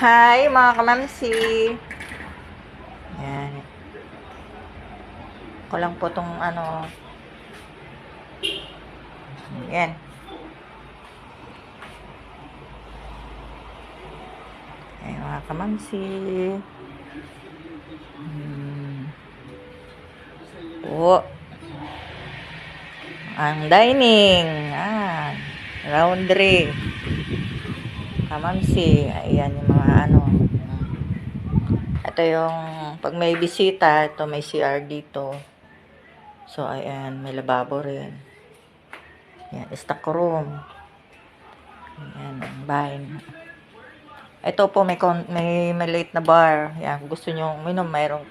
Hi mga kamamsi. Yan. Ko lang po tong yan. Ay mga kamamsi. Po. Ang dining. Laundry. Kamamsi. Ayan yung mga Ito yung pag may bisita, ito may CR dito. So, ayan, may lababo rin. Ayan, stock room. Ayan, ang bahay. Ito po, may maliit na bar. Ayan, gusto nyo, mayroong,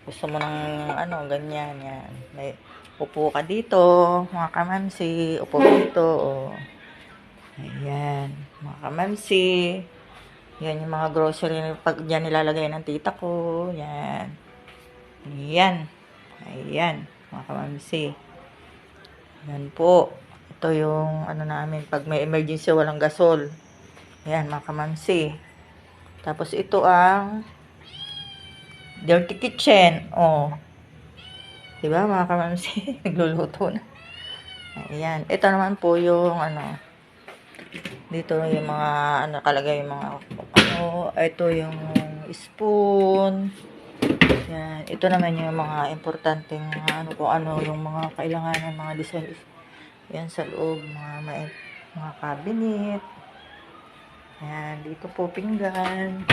gusto mo ng, ganyan, yan. May, upo ka dito, mga kamamsi. Upo dito, Ayan, mga kamamsi. Yan yung mga grocery pag dyan nilalagay ng tita ko. Yan. Ayan. Ayan, mga kamamsi. Yan po. Ito yung namin pag may emergency walang gasol. Ayan, mga kamamsi. Tapos ito ang dirty kitchen. Diba, mga kamamsi? Nagluluto na. Ayan. Ito naman po yung dito yung mga nakalagay yung mga ito yung spoon. Yan. Ito naman yung mga importanteng kung yung mga kailangan ng mga design. Yan sa loob, mga cabinet. Yan, dito po pinggan.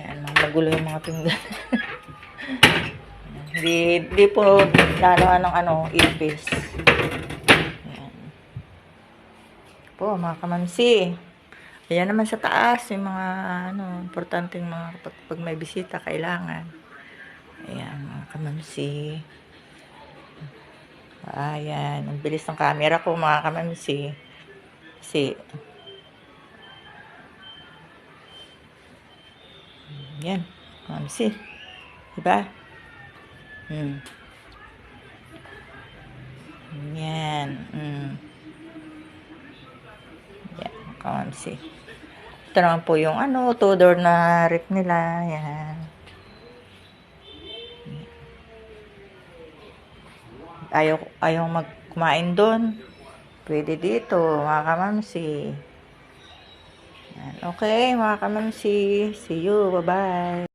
Yan, magulo yung mga pinggan. Hindi po lalawan ng ipis. Yan. Po, mga kamamsi. Ayan naman sa taas, yung mga importanteng mga pag may bisita kailangan. Ayan, mga kamamsi. Ayan, ang bilis ng camera ko, mga kamamsi. Kasi, yan, kamamsi. Diba? Yan, yan, kamamsi. Ito naman po yung two-door na rep nila. Yan. Ayaw kumain doon. Pwede dito, mga kamamsi. Yan. Okay, mga kamamsi. See you. Bye-bye.